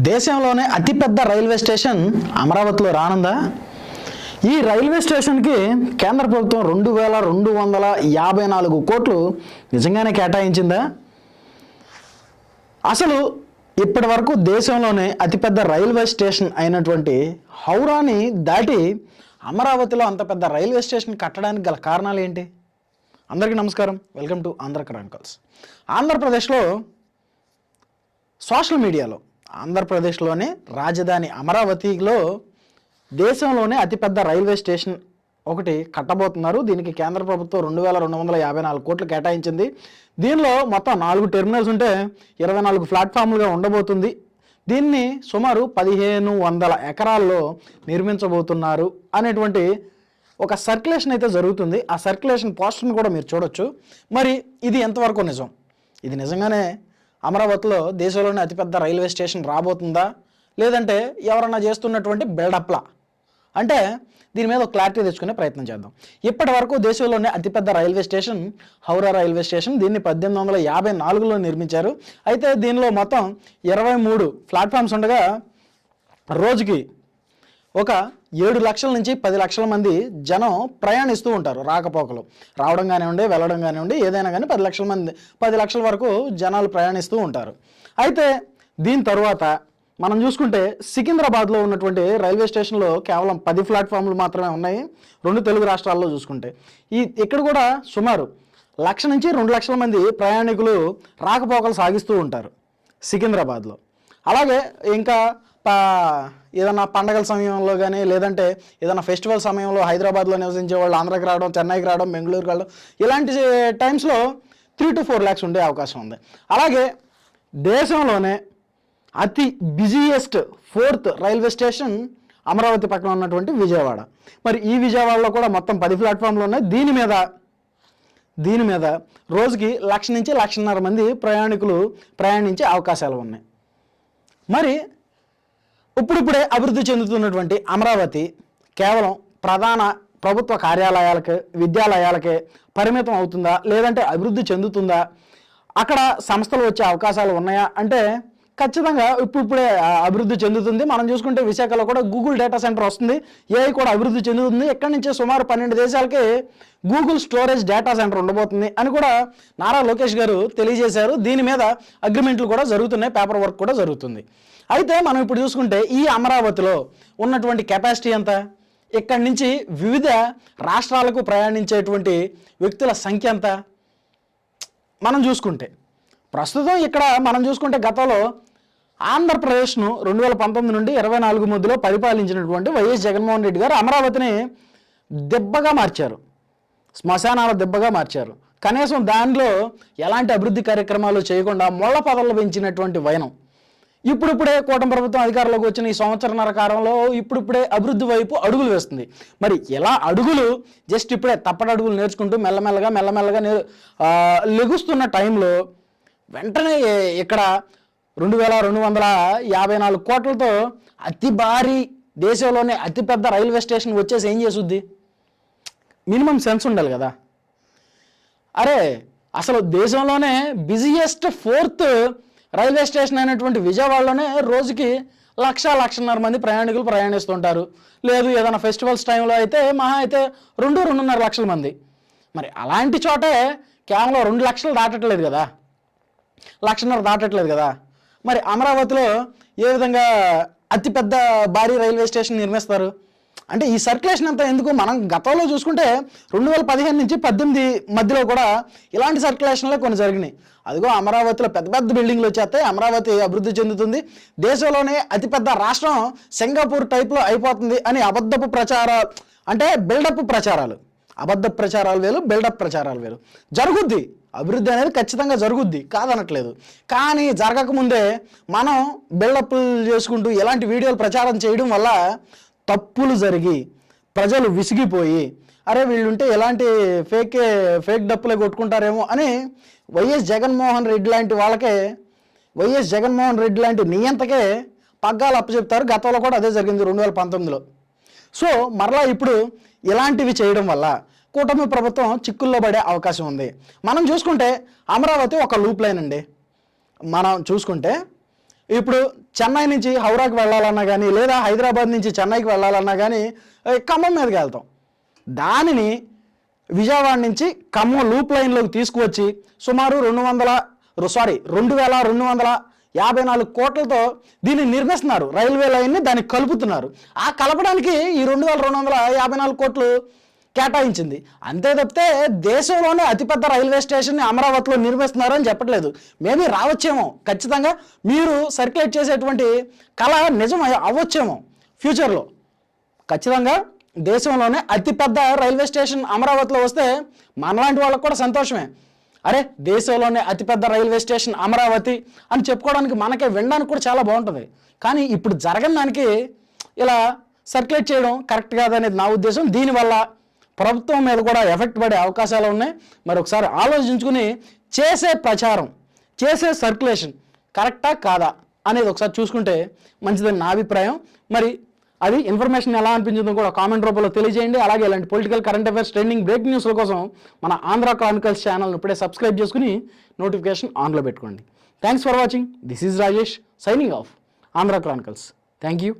దేశంలోనే అతిపెద్ద railway station అమరావతిలో రానుందా? ఈ రైల్వే స్టేషన్కి కేంద్ర ప్రభుత్వం 2254 కోట్లు నిజంగానే కేటాయించిందా? అసలు ఇప్పటి వరకు దేశంలోనే అతిపెద్ద రైల్వే స్టేషన్ అయినటువంటి హౌరాని దాటి అమరావతిలో అంత పెద్ద రైల్వే స్టేషన్ కట్టడానికి గల కారణాలు ఏంటి? అందరికీ నమస్కారం, వెల్కమ్ టు ఆంధ్ర క్రానికల్స్. ఆంధ్రప్రదేశ్లో సోషల్ మీడియాలో ఆంధ్రప్రదేశ్లోని రాజధాని అమరావతిలో దేశంలోనే అతిపెద్ద రైల్వే స్టేషన్ ఒకటి కట్టబోతున్నారు. దీనికి కేంద్ర ప్రభుత్వం 2254 కోట్లు కేటాయించింది. దీనిలో మొత్తం 4 టెర్మినల్స్ ఉంటే 24 ప్లాట్ఫామ్లుగా ఉండబోతుంది. దీన్ని సుమారు 1500 ఎకరాల్లో నిర్మించబోతున్నారు అనేటువంటి ఒక సర్క్యులేషన్ అయితే జరుగుతుంది. ఆ సర్క్యులేషన్ పోస్టర్ని కూడా మీరు చూడొచ్చు. మరి ఇది ఎంతవరకు నిజం? ఇది నిజంగానే అమరావతిలో దేశంలోనే అతిపెద్ద రైల్వే స్టేషన్ రాబోతుందా, లేదంటే ఎవరన్నా చేస్తున్నటువంటి బిల్డప్లా? అంటే దీని మీద ఒక క్లారిటీ తెచ్చుకునే ప్రయత్నం చేద్దాం. ఇప్పటి వరకు దేశంలోనే అతిపెద్ద railway station Howrah railway station. దీన్ని 1854లో నిర్మించారు. అయితే దీనిలో మొత్తం 23 ప్లాట్ఫామ్స్ ఉండగా రోజుకి ఒక 7 లక్షల నుంచి 10 లక్షల మంది జనం ప్రయాణిస్తూ ఉంటారు. రాకపోకలు రావడం కానివ్వండి, వెళ్ళడం కానివ్వండి, ఏదైనా కానీ 10 లక్షల వరకు జనాలు ప్రయాణిస్తూ ఉంటారు. అయితే దీని తరువాత మనం చూసుకుంటే సికింద్రాబాద్లో ఉన్నటువంటి రైల్వే స్టేషన్లో కేవలం 10 ప్లాట్ఫామ్లు మాత్రమే ఉన్నాయి. 2 తెలుగు రాష్ట్రాల్లో చూసుకుంటే ఇక్కడ కూడా సుమారు 1 నుంచి 2 లక్షల మంది ప్రయాణికులు రాకపోకలు సాగిస్తూ ఉంటారు సికింద్రాబాద్లో. అలాగే ఇంకా ఏదైనా పండగల సమయంలో కానీ, లేదంటే ఏదైనా ఫెస్టివల్ సమయంలో హైదరాబాద్లో నివసించే వాళ్ళు ఆంధ్రాకి రావడం, చెన్నైకి రావడం, బెంగళూరుకి రావడం, ఇలాంటి టైమ్స్లో 3 to 4 lakhs ఉండే అవకాశం ఉంది. అలాగే దేశంలోనే అతి busiest 4th railway station Amaravati పక్కన ఉన్నటువంటి విజయవాడ. మరి ఈ విజయవాడలో కూడా మొత్తం 10 ప్లాట్ఫామ్లు ఉన్నాయి. దీని మీద రోజుకి 1 నుంచి 1.5 మంది ప్రయాణికులు ప్రయాణించే అవకాశాలు ఉన్నాయి. మరి ఇప్పుడిప్పుడే అభివృద్ధి చెందుతున్నటువంటి అమరావతి కేవలం ప్రధాన ప్రభుత్వ కార్యాలయాలకే, విద్యాలయాలకే పరిమితం అవుతుందా, లేదంటే అభివృద్ధి చెందుతుందా? అక్కడ సంస్థలు వచ్చే అవకాశాలు ఉన్నాయా అంటే ఖచ్చితంగా ఇప్పుడిప్పుడే అభివృద్ధి చెందుతుంది. మనం చూసుకుంటే విశాఖలో కూడా గూగుల్ డేటా సెంటర్ వస్తుంది. ఏఐ కూడా అభివృద్ధి చెందుతుంది. ఎక్కడి నుంచి సుమారు 12 దేశాలకి గూగుల్ స్టోరేజ్ డేటా సెంటర్ ఉండబోతుంది అని కూడా నారా లోకేష్ గారు తెలియజేశారు. దీని మీద అగ్రిమెంట్లు కూడా జరుగుతున్నాయి, పేపర్ వర్క్ కూడా జరుగుతుంది. అయితే మనం ఇప్పుడు చూసుకుంటే ఈ అమరావతిలో ఉన్నటువంటి కెపాసిటీ ఎంత? ఇక్కడి నుంచి వివిధ రాష్ట్రాలకు ప్రయాణించేటువంటి వ్యక్తుల సంఖ్య ఎంత? మనం చూసుకుంటే ప్రస్తుతం ఇక్కడ మనం చూసుకుంటే గతంలో ఆంధ్రప్రదేశ్ను 2019 నుండి 24 మధ్యలో పరిపాలించినటువంటి వైఎస్ జగన్మోహన్ రెడ్డి గారు అమరావతిని దెబ్బగా మార్చారు, శ్మశానాల దెబ్బగా మార్చారు. కనీసం దానిలో ఎలాంటి అభివృద్ధి కార్యక్రమాలు చేయకుండా ముళ్ళ పదవులు పెంచినటువంటి వైనం ఇప్పుడిప్పుడే కూటమి ప్రభుత్వం అధికారంలోకి వచ్చిన ఈ సంవత్సరన్నర కాలంలో ఇప్పుడిప్పుడే అభివృద్ధి వైపు అడుగులు వేస్తుంది. మరి ఎలా అడుగులు జస్ట్ ఇప్పుడే తప్పటడుగులు నేర్చుకుంటూ మెల్లమెల్లగా లెగుస్తున్న టైంలో వెంటనే ఇక్కడ 2254 కోట్లతో అతి భారీ దేశంలోనే అతిపెద్ద రైల్వే స్టేషన్ వచ్చేసి ఏం చేసుద్ది? మినిమం సెన్స్ ఉండాలి కదా. అరే అసలు దేశంలోనే బిజియెస్ట్ 4th రైల్వే స్టేషన్ అయినటువంటి విజయవాడలోనే రోజుకి 1.5 మంది ప్రయాణికులు ప్రయాణిస్తుంటారు. లేదు ఏదైనా ఫెస్టివల్స్ టైంలో అయితే మహా అయితే 2-2.5 లక్షల మంది. మరి అలాంటి చోటే కేవలం 2 లక్షలు దాటట్లేదు కదా, 1.5 దాటట్లేదు కదా. మరి అమరావతిలో ఏ విధంగా అతిపెద్ద భారీ రైల్వే స్టేషన్ నిర్మిస్తారు? అంటే ఈ సర్క్యులేషన్ అంతా ఎందుకు? మనం గతంలో చూసుకుంటే 2015 నుంచి 18 మధ్యలో కూడా ఇలాంటి సర్క్యులేషన్లే కొన్ని జరిగినాయి. అదిగో అమరావతిలో పెద్ద పెద్ద బిల్డింగ్లు వచ్చేస్తాయి, అమరావతి అభివృద్ధి చెందుతుంది, దేశంలోనే అతిపెద్ద రాష్ట్రం సింగపూర్ టైప్లో అయిపోతుంది అని అబద్ధపు ప్రచారాలు, అంటే బిల్డప్ ప్రచారాలు. అబద్ధ ప్రచారాలు వేరు, బిల్డప్ ప్రచారాలు వేరు. జరుగుద్ది, అభివృద్ధి అనేది ఖచ్చితంగా జరుగుద్ది, కాదనట్లేదు. కానీ జరగకముందే మనం బిల్డప్లు చేసుకుంటూ ఇలాంటి వీడియోలు ప్రచారం చేయడం వల్ల తప్పులు జరిగి ప్రజలు విసిగిపోయి అరే వీళ్ళుంటే ఎలాంటి ఫేక్ డప్పులే కొట్టుకుంటారేమో అని వైఎస్ జగన్మోహన్ రెడ్డి లాంటి నియంతకే పగ్గాలు అప్పచెప్తారు. గతంలో కూడా అదే జరిగింది 2019లో. సో మరలా ఇప్పుడు ఇలాంటివి చేయడం వల్ల కూటమి ప్రభుత్వం చిక్కుల్లో పడే అవకాశం ఉంది. మనం చూసుకుంటే అమరావతి ఒక లూప్ లైన్ అండి. మనం చూసుకుంటే ఇప్పుడు చెన్నై నుంచి హౌరాకి వెళ్ళాలన్నా కానీ లేదా హైదరాబాద్ నుంచి చెన్నైకి వెళ్ళాలన్నా కానీ ఖమ్మం మీదకి వెళ్తాం. దానిని విజయవాడ నుంచి ఖమ్మం లూప్ లైన్లోకి తీసుకువచ్చి సుమారు 2254 కోట్లతో దీన్ని నిర్మిస్తున్నారు. రైల్వే లైన్ని దానికి కలుపుతున్నారు. ఆ కలపడానికి ఈ 2254 కోట్లు కేటాయించింది. అంతే తప్పితే దేశంలోనే అతిపెద్ద రైల్వే స్టేషన్ని అమరావతిలో నిర్మిస్తున్నారని చెప్పట్లేదు. మేబీ రావచ్చేమో, ఖచ్చితంగా మీరు సర్క్యులేట్ చేసేటువంటి కళ నిజం అవ్వచ్చేమో ఫ్యూచర్లో. ఖచ్చితంగా దేశంలోనే అతిపెద్ద రైల్వే స్టేషన్ అమరావతిలో వస్తే మనలాంటి వాళ్ళకు కూడా సంతోషమే. అరే, దేశంలోనే అతిపెద్ద రైల్వే స్టేషన్ అమరావతి అని చెప్పుకోవడానికి మనకే వినడానికి కూడా చాలా బాగుంటుంది. కానీ ఇప్పుడు జరగని దానికి ఇలా సర్క్యులేట్ చేయడం కరెక్ట్ కాదనేది నా ఉద్దేశం. దీనివల్ల ప్రభుత్వం మీద కూడా ఎఫెక్ట్ పడే అవకాశాలు ఉన్నాయి. మరి ఒకసారి ఆలోచించుకుని చేసే ప్రచారం, చేసే సర్క్యులేషన్ కరెక్టా కాదా అనేది ఒకసారి చూసుకుంటే మంచిదని నా అభిప్రాయం. మరి అది ఇన్ఫర్మేషన్ ఎలా అనిపించిందో కూడా కామెంట్ రూపంలో తెలియజేయండి. అలాగే ఇలాంటి political, current affairs, trending, breaking న్యూస్ల కోసం మన ఆంధ్ర క్రానికల్స్ ఛానల్ని ఇప్పుడే సబ్స్క్రైబ్ చేసుకుని నోటిఫికేషన్ ఆన్లో పెట్టుకోండి. Thanks for watching. This is Rajesh signing off. Andhra Chronicles. Thank you.